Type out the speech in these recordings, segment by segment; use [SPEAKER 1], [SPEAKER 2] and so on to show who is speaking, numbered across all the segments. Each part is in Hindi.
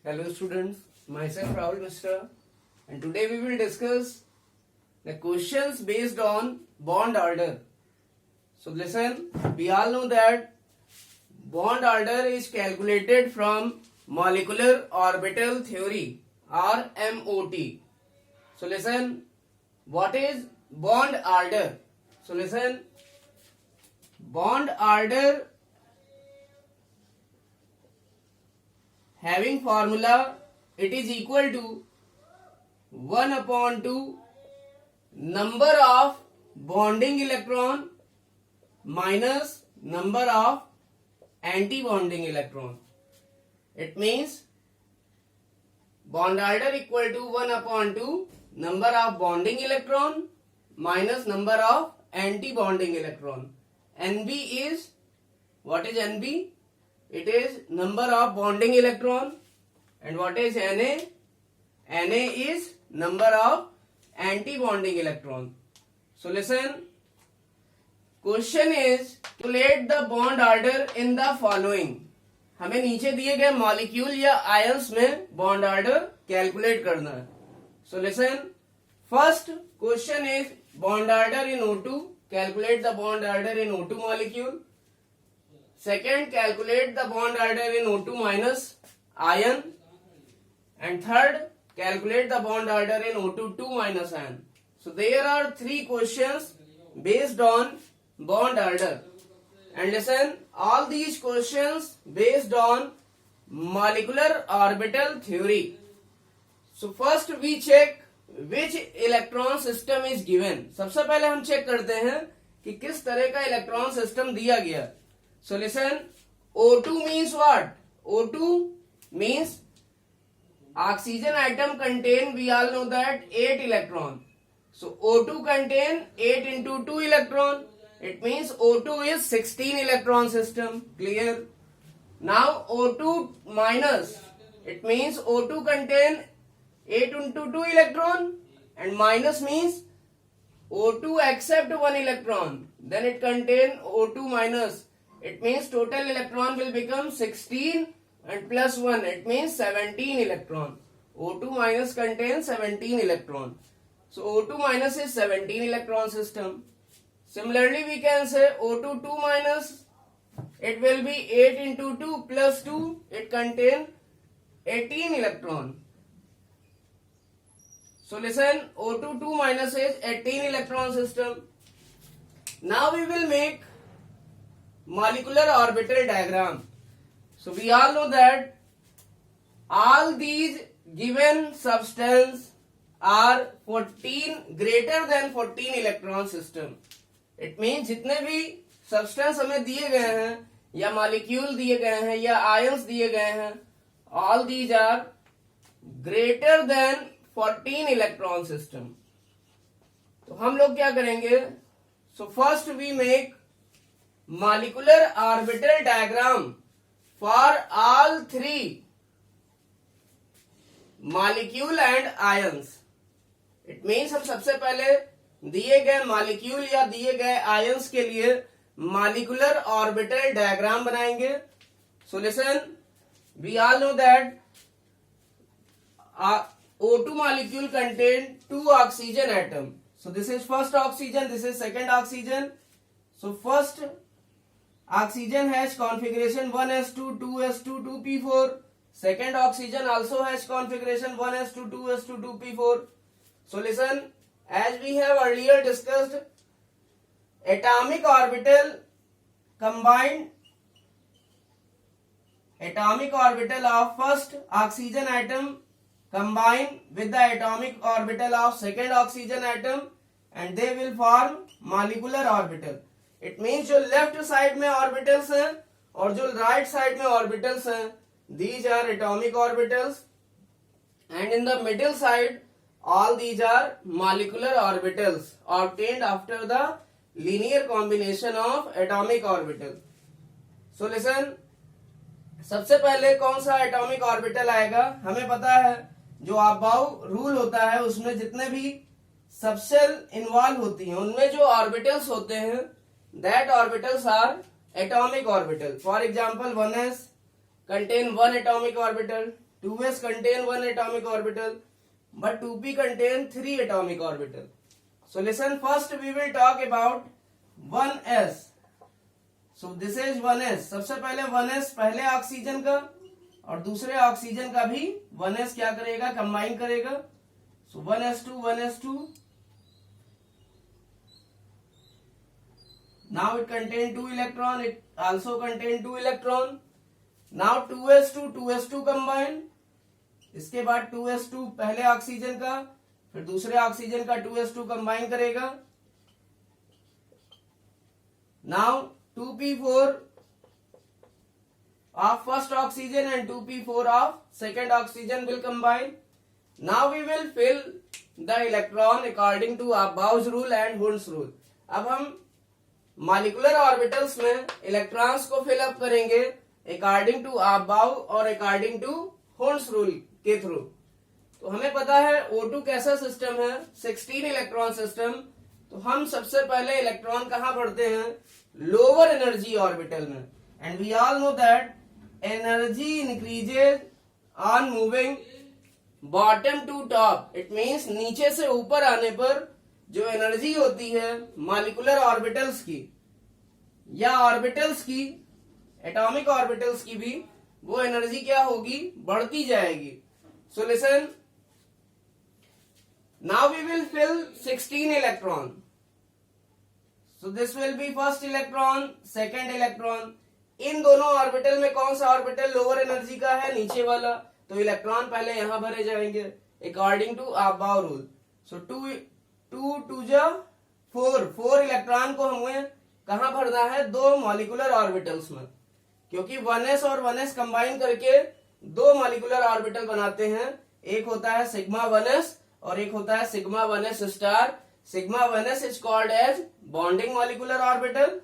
[SPEAKER 1] Hello students, myself Rahul Mishra, and today we will discuss the questions based on bond order. So listen, we all know that bond order is calculated from molecular orbital theory or MOT. So listen, what is bond order? So listen, bond order having formula, it is equal to 1/2 number of bonding electron minus number of anti-bonding electron. It means bond order equal to 1/2 number of bonding electron minus number of anti-bonding electron. NB is, what is NB? It is number of bonding electron. And what is Na? Na is number of anti-bonding electron. So listen, question is calculate the bond order in the following. हमें नीचे दिए गए मॉलिक्यूल या आयंस में बॉन्ड ऑर्डर कैलकुलेट करना है. So listen, first question is bond order in O2. Calculate the bond order in O2 molecule. Second, calculate the bond order in O2 minus ion. And third, calculate the bond order in O2 2 minus ion. So there are three questions based on bond order. And listen, all these questions based on molecular orbital theory. So first we check which electron system is given. सबसे पहले हम चेक करते हैं कि किस तरह का इलेक्ट्रॉन सिस्टम दिया गया. So listen, O2 means what? O2 means oxygen atom contain, we all know that 8 electron. So O2 contain 8 into 2 electron. It means O2 is 16 electron system. Clear? Now O2 minus, it means O2 contain 8 into 2 electron, and minus means O2 accept 1 electron. Then it contain O2 minus. It means total electron will become 16 and plus 1. It means 17 electron. O2 minus contains 17 electron. So O2 minus is 17 electron system. Similarly, we can say O2 2 minus. It will be 8 into 2 plus 2. It contains 18 electron. So listen, O2 2 minus is 18 electron system. Now we will make molecular orbital diagram. So we all know that all these given substance are 14 greater than 14 electron system. It means जितने भी substance हमें दिए गए हैं या molecule दिए गए हैं या ions दिए गए हैं, all these are greater than 14 electron system. तो हम लोग क्या करेंगे? So first we make molecular orbital diagram for all three molecule and ions. It means हम सबसे पहले दिए गए मॉलिक्यूल या दिए गए आयंस के लिए molecular orbital diagram बनाएंगे. So listen, we all know that O2 molecule contain 2 oxygen atom. So this is first oxygen, this is second oxygen. So first oxygen has configuration 1s2, 2s2, 2p4. Second oxygen also has configuration 1s2, 2s2, 2p4. So listen, as we have earlier discussed, atomic orbital combined, atomic orbital of first oxygen atom combine with the atomic orbital of second oxygen atom and they will form molecular orbital. It means जो लेफ्ट साइड में ऑर्बिटल्स हैं और जो राइट साइड में ऑर्बिटल्स हैं, these are atomic orbitals, and in the middle side all these are molecular orbitals obtained after the linear combination of atomic orbital. So listen, सबसे पहले कौन सा एटॉमिक ऑर्बिटल आएगा? हमें पता है जो अबाउ रूल होता है उसमें जितने भी सबसेल इन्वॉल्व होती हैं उनमें जो ऑर्बिटल्स होते हैं, that orbitals are atomic orbital. For example, 1s contain one atomic orbital, 2s contain 1 atomic orbital, but 2p contain 3 atomic orbital. So listen, first we will talk about 1s. So this is 1s. सबसे पहले 1s पहले ऑक्सीजन का और दूसरे ऑक्सीजन का भी 1s क्या करेगा, कंबाइन करेगा. So 1s2. Now it contain 2 electron. It also contain 2 electron. Now 2s2 combine. इसके बाद 2s2 पहले ऑक्सीजन का फिर दूसरे ऑक्सीजन का 2s2 कंबाइन करेगा. Now 2p4 of first oxygen and 2p4 of second oxygen will combine. Now we will fill the electron according to Abbaus rule and Hund's rule. अब हम मॉलिक्यूलर ऑर्बिटल्स में इलेक्ट्रॉन्स को फिल अप करेंगे अकॉर्डिंग टू अबाउ और अकॉर्डिंग टू हुंड्स रूल के थ्रू. तो हमें पता है O2 कैसा सिस्टम है, 16 इलेक्ट्रॉन सिस्टम. तो हम सबसे पहले इलेक्ट्रॉन कहां पढ़ते हैं, लोअर एनर्जी ऑर्बिटल में. And we all know that energy increases on moving bottom to top. It means नीचे से ऊपर आने पर जो एनर्जी होती है मॉलिक्यूलर ऑर्बिटल्स की या ऑर्बिटल्स की, एटॉमिक ऑर्बिटल्स की भी, वो एनर्जी क्या होगी, बढ़ती जाएगी. So listen, now we will fill 16 electron. So this will be first electron, second electron. इन दोनों ऑर्बिटल में कौन सा ऑर्बिटल लोअर एनर्जी का है, नीचे वाला. तो इलेक्ट्रॉन पहले यहां भरे जाएंगे according to Aufbau rule. So 4 electron को हमें कहां भरना है, दो मॉलिक्यूलर ऑर्बिटल्स में, क्योंकि 1s और 1s कंबाइन करके दो मॉलिक्यूलर ऑर्बिटल बनाते हैं. एक होता है सिग्मा 1s और एक होता है sigma 1s star. Sigma 1s is called as bonding molecular orbital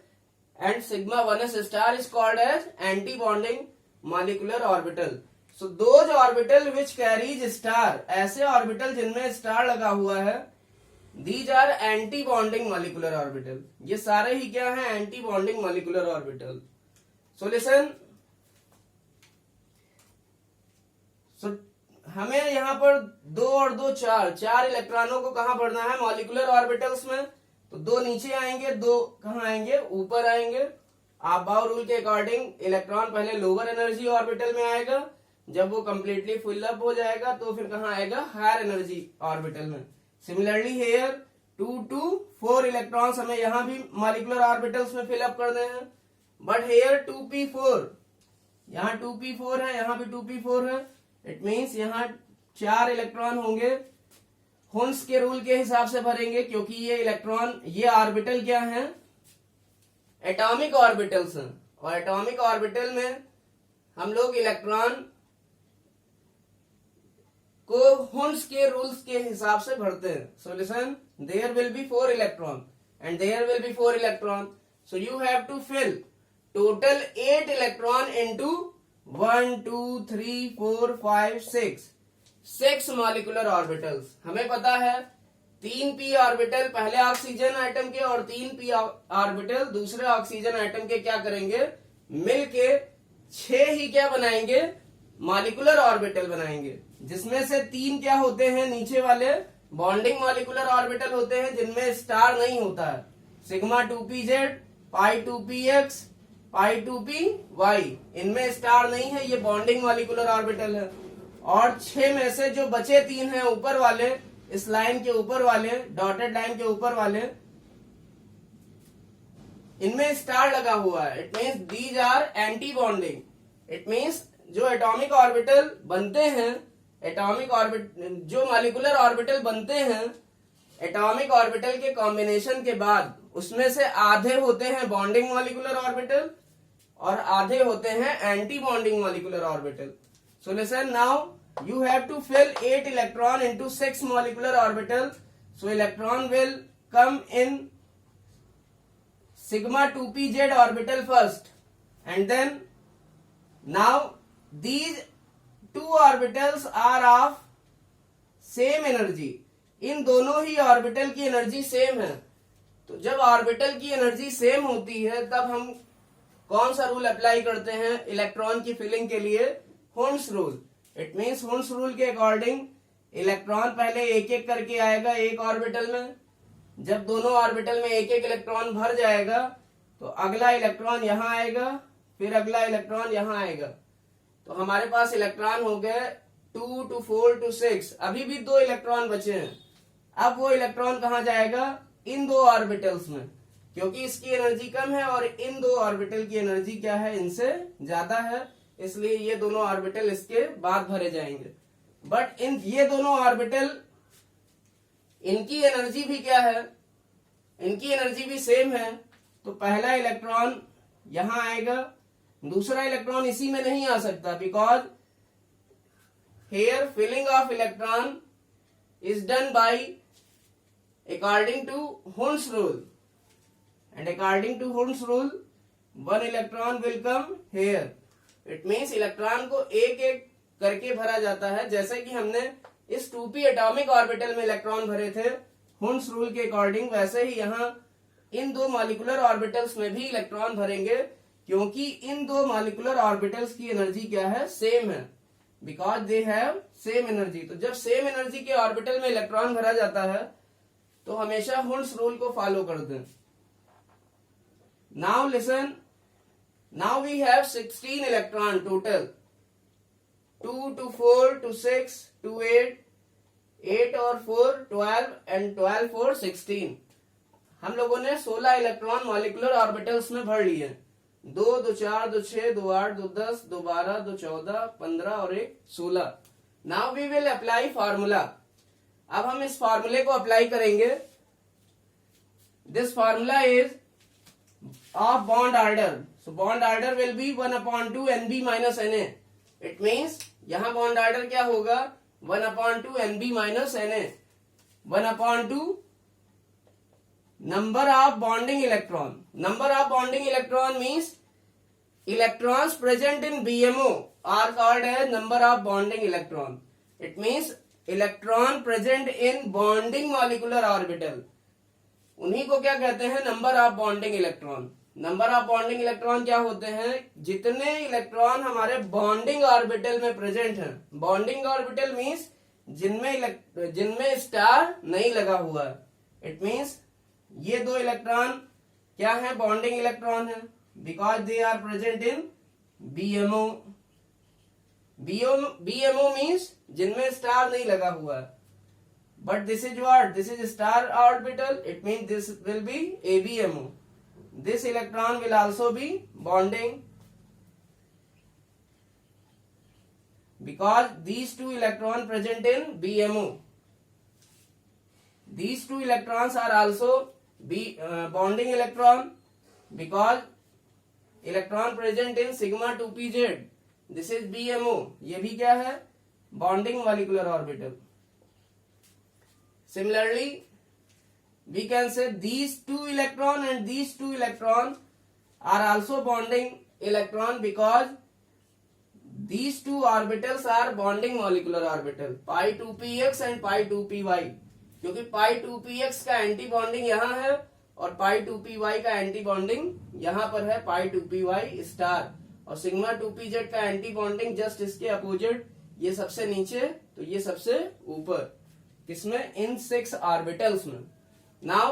[SPEAKER 1] and sigma 1s star is called as anti bonding molecular orbital. So those orbital which carries star, ऐसे ऑर्बिटल जिनमें स्टार लगा हुआ है, These are anti bonding molecular orbital. ये सारे ही क्या है, anti bonding molecular orbital. So listen, so हमें यहाँ पर 2 और 2 4 इलेक्ट्रॉनों को कहां भरना है, मॉलिक्यूलर ऑर्बिटल्स में. तो 2 नीचे आएंगे, 2 कहां आएंगे, ऊपर आएंगे. अबाउ रूल के अकॉर्डिंग इलेक्ट्रॉन पहले लोअर एनर्जी ऑर्बिटल में आएगा. जब वो कंप्लीटली फुल अप हो जाएगा तो फिर कहां आएगा, हायर एनर्जी ऑर्बिटल में. सिमिलरली हेयर 2 to 4 इलेक्ट्रॉन्स हमें यहां भी मॉलिक्यूलर ऑर्बिटल्स में फिल अप करने हैं. बट हेयर 2p4, यहाँ 2p4 है, यहाँ भी 2p4 है. इट मीन्स यहाँ 4 इलेक्ट्रॉन होंगे. हुंस के रूल के हिसाब से भरेंगे, क्योंकि ये इलेक्ट्रॉन, ये ऑर्बिटल क्या है, एटॉमिक ऑर्बिटल्स हैं. और एटॉमिक ऑर्बिटल में हम लोग इलेक्ट्रॉन को हुंस के रूल्स के हिसाब से भरते हैं. So listen, there will be 4 electron and there will be 4 electron. So you have to fill total 8 electron into 1 2 3 4 5 6 molecular orbitals. हमें पता है 3p ऑर्बिटल पहले ऑक्सीजन एटम के और 3p ऑर्बिटल दूसरे ऑक्सीजन एटम के क्या करेंगे, मिलके 6 ही क्या बनाएंगे, मॉलिक्यूलर ऑर्बिटल बनाएंगे. जिसमें से 3 क्या होते हैं, नीचे वाले बॉन्डिंग मॉलिक्यूलर ऑर्बिटल होते हैं जिनमें स्टार नहीं होता है. सिग्मा 2pz, पाई 2px, पाई 2py, इनमें स्टार नहीं है, ये बॉन्डिंग मॉलिक्यूलर ऑर्बिटल है. और 6 में से जो बचे 3 हैं ऊपर वाले, इस लाइन के ऊपर वाले, डॉटेड लाइन के ऊपर वाले, इनमें स्टार लगा हुआ है. It means these are anti bonding. It means जो एटॉमिक ऑर्बिटल बनते हैं, जो मॉलिक्यूलर ऑर्बिटल बनते हैं एटॉमिक ऑर्बिटल के कॉम्बिनेशन के बाद, उसमें से आधे होते हैं बॉन्डिंग मॉलिक्यूलर ऑर्बिटल और आधे होते हैं anti bonding molecular orbital. So listen, now you have to fill 8 electron into 6 molecular orbital. So electron will come in sigma 2pz orbital first, and then now these 2 orbitals are of same energy. इन दोनों ही ऑर्बिटल की एनर्जी सेम है. तो जब ऑर्बिटल की एनर्जी सेम होती है तब हम कौन सा रूल अप्लाई करते हैं इलेक्ट्रॉन की फिलिंग के लिए, Hund's rule. It means Hund's rule के अकॉर्डिंग इलेक्ट्रॉन पहले एक एक करके आएगा एक ऑर्बिटल में। जब दोनों ऑर्बिटल में एक एक इलेक्ट्रॉन भर जाएगा तो अगला इलेक्ट्रॉन यहां आएगा, फिर अगला इलेक्ट्रॉन यहां आएगा। तो हमारे पास इलेक्ट्रॉन हो गए 2 to 4 to 6। अभी भी 2 इलेक्ट्रॉन बचे हैं। अब वो इलेक्ट्रॉन कहां जाएगा? इन 2 ऑर्बिटल्स में, क्योंकि इसकी एनर्जी कम है और इन 2 ऑर्बिटल की एनर्जी क्या है? इनसे ज्यादा है, इसलिए ये दोनों ऑर्बिटल इसके बाद भरे जाएंगे। बट ये दोनों ऑर्बिटल, इनकी एनर्जी भी क्या है? इनकी एनर्जी भी सेम है। तो पहला इलेक्ट्रॉन यहां आएगा, दूसरा इलेक्ट्रॉन इसी में नहीं आ सकता, because here filling of electron is done by according to Hund's rule, and according to Hund's rule 1 electron will come here. It means electron को एक एक करके भरा जाता है। जैसे कि हमने इस 2p एटॉमिक ऑर्बिटल में इलेक्ट्रॉन भरे थे हुन्स रूल के अकॉर्डिंग, वैसे ही यहाँ इन 2 मॉलिक्यूलर ऑर्बिटल्स में भी इलेक्ट्रॉन भरेंगे, क्योंकि इन 2 मॉलिक्यूलर ऑर्बिटल्स की एनर्जी क्या है? सेम है, because they have same energy. तो जब सेम एनर्जी के ऑर्बिटल में इलेक्ट्रॉन भरा जाता है तो हमेशा हुन्स रूल को फॉलो कर दें। Now listen, now we have 16 electron total, 2 to 4 to 6 to 8, 8 और 4 12 and 12 4 16। हम लोगों ने 16 इलेक्ट्रॉन मॉलिक्यूलर ऑर्बिटल्स में भर लिए। 2 2 4 2 6 2 8 2 10 2 12 2 14 15 और 1 16। Now we will apply formula. अब हम इस फार्मूले को अप्लाई करेंगे। This formula is of bond order. So bond order will be 1/2 Nb minus Na। It means यहां बॉन्ड ऑर्डर क्या होगा? 1/2 Nb minus Na। 1/2 number of bonding electron. Number of bonding electron means electrons present in BMO are called as number of bonding electron. It means electron present in bonding molecular orbital. उन्हीं को क्या कहते हैं? Number of bonding electron. Number of bonding electron क्या होते हैं? जितने इलेक्ट्रॉन हमारे बॉन्डिंग ऑर्बिटल में प्रेजेंट हैं। बॉन्डिंग ऑर्बिटल मीन्स जिनमें स्टार नहीं लगा हुआ है। इट मीन्स ये 2 इलेक्ट्रॉन क्या है? बॉन्डिंग इलेक्ट्रॉन है, because they are present in BMO. BMO means जिनमें स्टार नहीं लगा हुआ है। But this is what? This is star orbital. It means this will be ABMO. This electron will also be bonding, because these 2 electrons present in BMO. These 2 electrons are also bonding electron, because electron present in sigma 2pz. This is BMO. ये भी क्या है? Bonding molecular orbital. Similarly, we can say these 2 electron and these 2 electron are also bonding electron, because these 2 orbitals are bonding molecular orbital, pi 2px and pi 2py। क्योंकि pi 2px का एंटी बॉन्डिंग यहां है और pi 2py का एंटी बॉन्डिंग यहां पर है, pi 2py स्टार। और सिग्मा 2pz का एंटी बॉन्डिंग जस्ट इसके अपोजिट, ये सबसे नीचे तो ये सबसे ऊपर। किसमें? इन 6 ऑर्बिटल्स में। Now,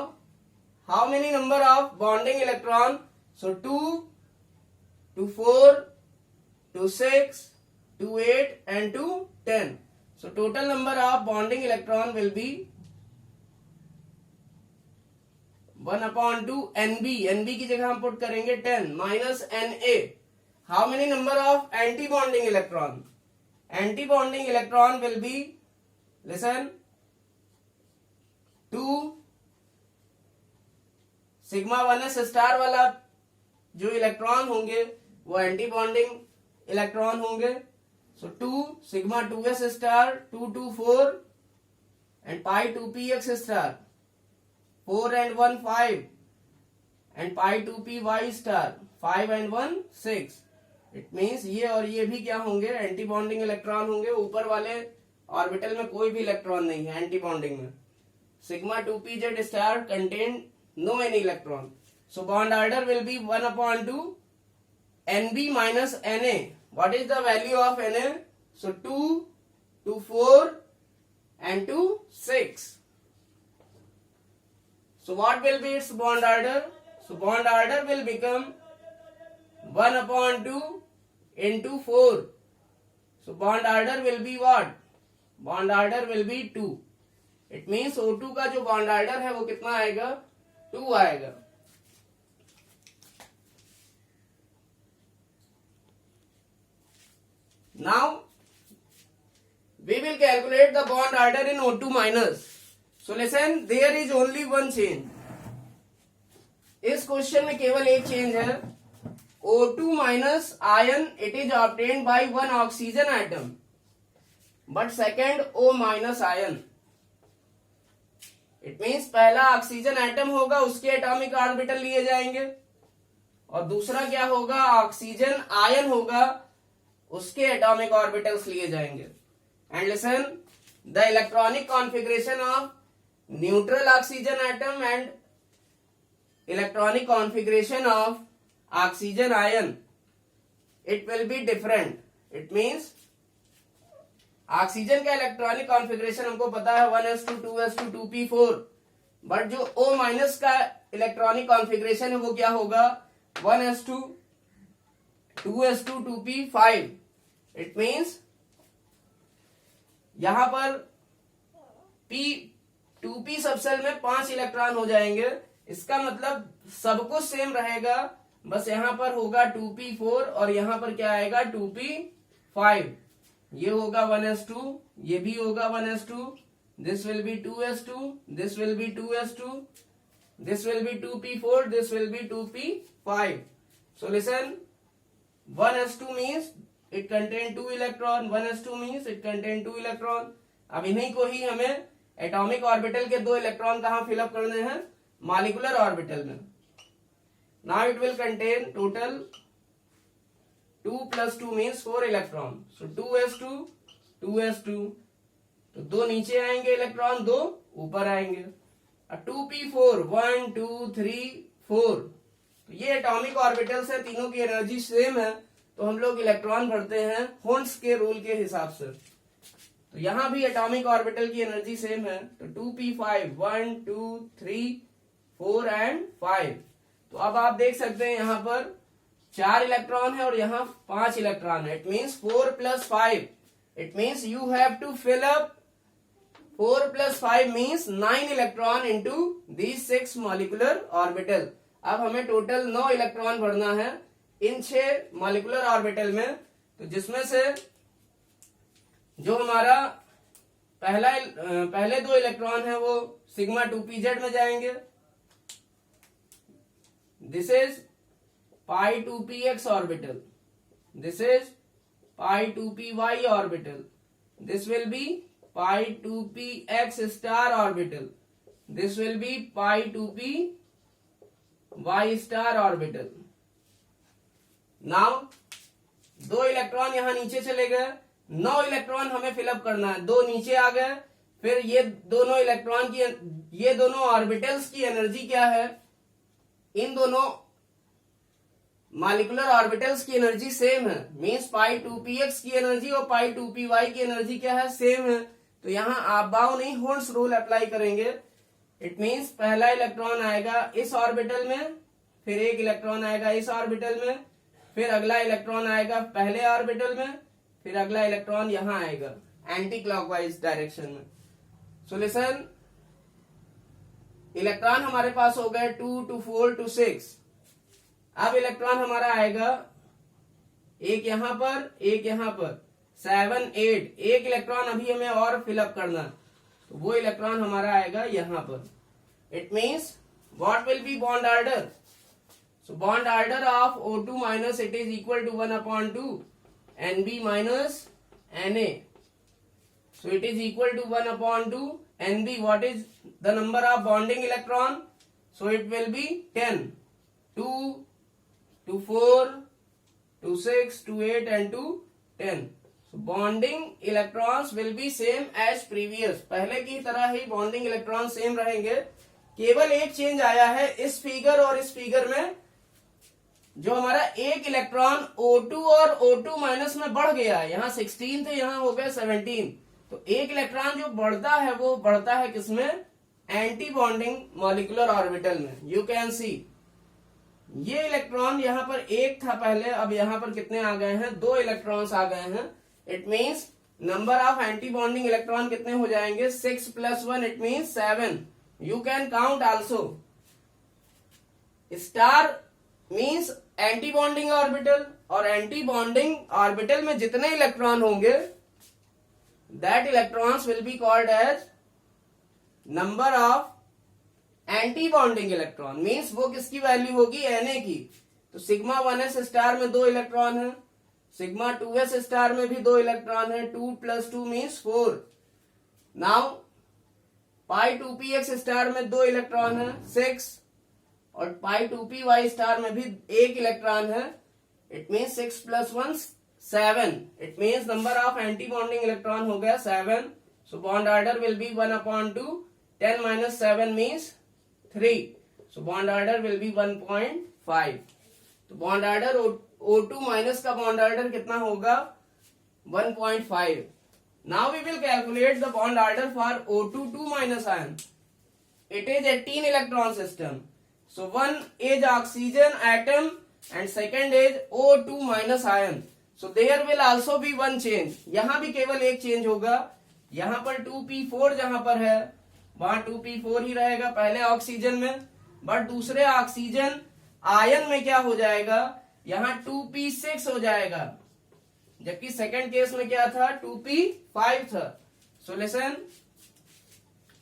[SPEAKER 1] how many number of bonding electron? So 2 to 4 to 6 to 8 and to 10. So total number of bonding electron will be 1/2 Nb. Nb की जगह हम पुट करेंगे 10 minus Na. How many number of anti-bonding electron? Anti-bonding electron will be, listen, 2 sigma 1s star वाला जो इलेक्ट्रॉन होंगे वो एंटी बॉन्डिंग इलेक्ट्रॉन होंगे। सो 2 sigma 2s star 2 2 4 and pi 2px star 4 and 1 5 and pi 2py star 5 and 1 6। It means ये और ये भी क्या होंगे? एंटी बॉन्डिंग इलेक्ट्रॉन होंगे। ऊपर वाले ऑर्बिटल में कोई भी इलेक्ट्रॉन नहीं है एंटी बॉन्डिंग में। Sigma 2pz star contain no any electron. So bond order will be 1/2 Nb minus Na. What is the value of Na? So 2 to 4 and to 6. So what will be its bond order? So bond order will become 1/2 into 4. So bond order will be what? Bond order will be 2. It means O2 का जो bond order है वो कितना आएगा? 2 आएगा. Now we will calculate the bond order in O2 minus. So listen, there is only one change. इस क्वेश्चन में केवल एक चेंज है. O2 minus ion, it is obtained by one oxygen atom, but second O minus ion. It means पहला ऑक्सीजन एटम होगा, उसके एटॉमिक ऑर्बिटल लिए जाएंगे, और दूसरा क्या होगा? ऑक्सीजन आयन होगा, उसके एटॉमिक ऑर्बिटल्स लिए जाएंगे. And listen, the electronic configuration of neutral oxygen atom and electronic configuration of oxygen ion, it will be different. It means oxygen का इलेक्ट्रॉनिक कॉन्फ़िगरेशन हमको पता है 1s2 2s2 2p4, बट जो O माइनस का इलेक्ट्रॉनिक कॉन्फ़िगरेशन है वो क्या होगा? 1s2 2s2 2p5. It means यहां पर P2p सबसेल में 5 इलेक्ट्रॉन हो जाएंगे. इसका मतलब सब कुछ सेम रहेगा, बस यहां पर होगा 2p4 और यहां पर क्या आएगा? 2p5. ये होगा 1s2, ये भी होगा 1s2, this will B 2s2, this will B 2s2, this will B 2p4, this will B 2p5. So listen, 1s2 means it contain 2 electron, 1s2 means it contain 2 electron. अब इन्हीं को ही हमें एटॉमिक ऑर्बिटल के 2 इलेक्ट्रॉन कहां फिलअप करने हैं? मॉलिक्यूलर ऑर्बिटल में. Now it will contain total 2 plus 2 means 4 electron. So 2s2 2s2, तो 2 नीचे आएंगे इलेक्ट्रॉन, 2 ऊपर आएंगे. 2p4 1 2 3 4. तो ये एटॉमिक ऑर्बिटल्स है, तीनों की एनर्जी सेम है, तो हम लोग इलेक्ट्रॉन भरते हैं होन्स के रूल के हिसाब से. तो यहां भी एटॉमिक ऑर्बिटल की एनर्जी सेम है, तो 2p5 1 2 3 4 एंड 5. तो अब आप देख सकते हैं यहां पर 4 इलेक्ट्रॉन है और यहां 5 इलेक्ट्रॉन है. It means 4 plus 5. It means you have to fill up 4 plus 5 means 9 electron into these 6 molecular orbital. अब हमें टोटल 9 इलेक्ट्रॉन भरना है इन 6 मॉलिक्यूलर ऑर्बिटल में. तो जिसमें से जो हमारा पहले 2 इलेक्ट्रॉन है वो सिग्मा 2pz में जाएंगे. This is pi 2px orbital. This is pi 2py orbital. This will be pi 2px star orbital. This will be pi 2py star orbital. Now 2 electron यहां नीचे चले गए, 9 इलेक्ट्रॉन हमें फिलअप करना है. 2 नीचे आ गए, फिर ये दोनों इलेक्ट्रॉन की, ये दोनों ऑर्बिटल्स की एनर्जी क्या है? इन दोनों मॉलिक्यूलर ऑर्बिटल्स की एनर्जी सेम है. मींस पाई 2px की एनर्जी और पाई 2py की एनर्जी क्या है? सेम है. तो यहां आप बाउ नहीं, होल्स रूल अप्लाई करेंगे. इट मींस पहला इलेक्ट्रॉन आएगा इस ऑर्बिटल में, फिर एक इलेक्ट्रॉन आएगा इस ऑर्बिटल में, फिर अगला इलेक्ट्रॉन आएगा पहले ऑर्बिटल में, फिर अगला इलेक्ट्रॉन यहां आएगा एंटी क्लॉकवाइज डायरेक्शन में. सो लिसन, इलेक्ट्रॉन हमारे पास हो गए 2 to 4 to 6. अब इलेक्ट्रॉन हमारा आएगा एक यहां पर, एक यहां पर, 7 8. एक इलेक्ट्रॉन अभी हमें और फिलअप करना, तो वो इलेक्ट्रॉन हमारा आएगा यहां पर. It means what will be bond order? So bond order of O2 minus it is equal to 1/2 Nb minus Na. So it is equal to 1/2 Nb. What is the number of bonding electron? So it will be 10. 2 to 4 to 6 to 8 and to 10. So bonding electrons will be same as previous. पहले की तरह ही bonding electrons सेम रहेंगे. केवल एक चेंज आया है इस फिगर और इस फिगर में. जो हमारा एक इलेक्ट्रॉन O2 और O2 माइनस में बढ़ गया है, यहाँ 16 थे, यहाँ हो गया 17, तो एक इलेक्ट्रॉन जो बढ़ता है वो बढ़ता है किसमें? एंटी बॉन्डिंग मॉलिक्यूलर ऑर्बिटल में। यू कैन सी ये इलेक्ट्रॉन यहाँ पर एक था पहले, अब यहाँ पर कितने आ गए हैं? 2 इलेक्ट्रॉन्स आ गए हैं। It means number of anti bonding electron कितने हो जाएंगे? 6 + 1 it means 7। You can count also. Star means anti bonding orbital, और एंटी बॉन्डिंग ऑर्बिटल में जितने इलेक्ट्रॉन होंगे that electrons will be called as number of anti bonding electron. Means वो किसकी वैल्यू होगी? Na की। तो सिग्मा 1s स्टार में 2 इलेक्ट्रॉन है, सिग्मा 2s स्टार में भी 2 इलेक्ट्रॉन है, 2 + 2 मीन्स 4। नाउ पाई 2px स्टार में 2 इलेक्ट्रॉन है, 6, और पाई 2py स्टार में भी 1 इलेक्ट्रॉन है। It means 6 + 1 7। It means number of anti bonding electron हो गया 7। So bond order will be 1/2, 10 - 7 मीन्स 3। So bond order will be 1.5. तो बॉन्ड ऑर्डर O2 माइनस का बॉन्ड ऑर्डर कितना होगा? 1.5. Now we will calculate the bond order for O2 2 minus ion. It is 18 electron system. So one is oxygen atom and second is O2 minus ion. So there will also be one change. यहाँ भी केवल एक चेंज होगा। यहाँ पर 2p4 जहां पर है वहां 2p4 ही रहेगा पहले ऑक्सीजन में, बट दूसरे ऑक्सीजन आयन में क्या हो जाएगा? यहाँ 2p6 हो जाएगा, जबकि सेकंड केस में क्या था? 2p5 था। So listen,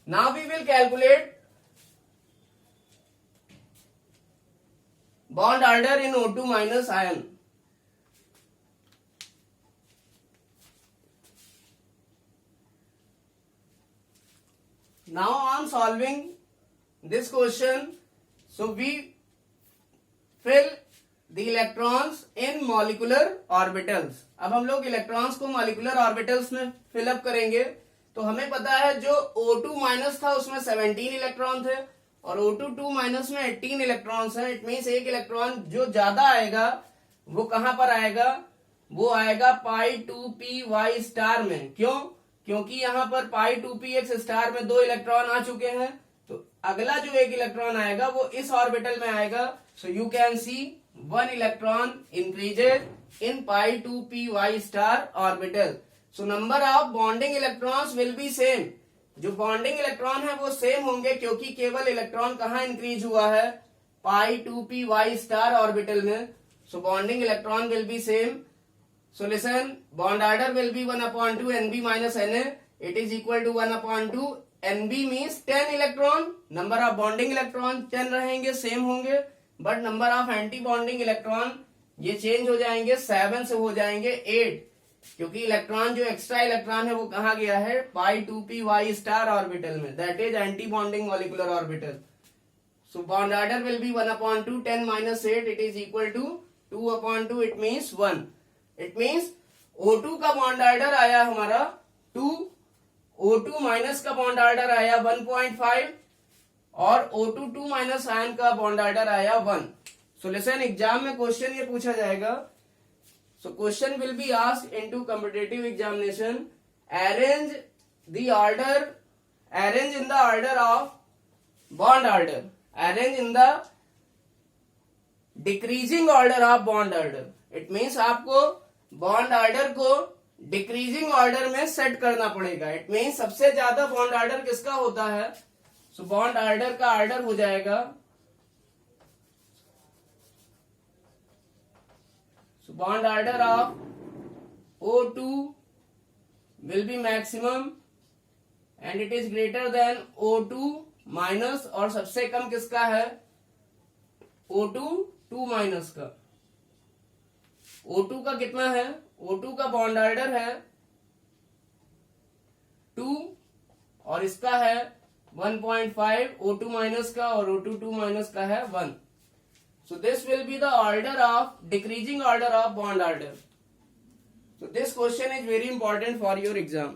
[SPEAKER 1] now we will calculate bond order in O2 minus ion. Now on solving this question, so we fill the electrons in molecular orbitals. अब हम लोग इलेक्ट्रॉन्स को मॉलिक्यूलर ऑर्बिटल्स में फिलअप करेंगे। तो हमें पता है जो O2 माइनस था उसमें 17 इलेक्ट्रॉन थे और O2 2 माइनस में 18 इलेक्ट्रॉन्स हैं। इट मीन्स एक इलेक्ट्रॉन जो ज्यादा आएगा वो कहां पर आएगा? वो आएगा पाई 2py स्टार में। क्यों? क्योंकि यहाँ पर पाई 2px स्टार में 2 इलेक्ट्रॉन आ चुके हैं, तो अगला जो एक इलेक्ट्रॉन आएगा वो इस ऑर्बिटल में आएगा। So you can see 1 electron increased in pi 2py star orbital. So number of bonding electrons will be same. जो बॉन्डिंग इलेक्ट्रॉन है वो सेम होंगे, क्योंकि केवल इलेक्ट्रॉन कहाँ इंक्रीज हुआ है? पाई 2py स्टार ऑर्बिटल में। So bonding electron will be same. So listen, bond order will be 1/2 Nb minus Na. It is equal to 1/2 Nb means 10 electron. Number of bonding electron 10 रहेंगे, सेम होंगे, but number of anti bonding electron ये चेंज हो जाएंगे, 7 से हो जाएंगे 8, क्योंकि इलेक्ट्रॉन जो एक्स्ट्रा इलेक्ट्रॉन है वो कहाँ गया है? पाई 2py स्टार ऑर्बिटल में, that is anti bonding molecular orbital. So bond order will be 1/2, 10 - 8, it is equal to 2/2, it means 1। It means O2 का बॉन्ड ऑर्डर आया हमारा 2, O2 माइनस का बॉन्ड ऑर्डर आया 1.5 और O2 2 माइनस आयन का बॉन्ड ऑर्डर आया 1। सो लिसन, एग्जाम में क्वेश्चन ये पूछा जाएगा। So question will be asked into competitive examination, arrange the order, arrange in the order of bond order, arrange in the decreasing order of bond order. It means आपको बॉन्ड ऑर्डर को डिक्रीजिंग ऑर्डर में सेट करना पड़ेगा। इट मीन्स सबसे ज्यादा बॉन्ड ऑर्डर किसका होता है? सो बॉन्ड ऑर्डर का ऑर्डर हो जाएगा, सो bond order of O2 will be maximum and it is greater than O2 minus, और सबसे कम किसका है? O2 2 माइनस का। O2 का कितना है? O2 का बॉन्ड ऑर्डर है 2 और इसका है 1.5, O2 माइनस का, और O2 2 माइनस का है 1। सो this will be the order of decreasing order of bond order. So this question is very important for your exam.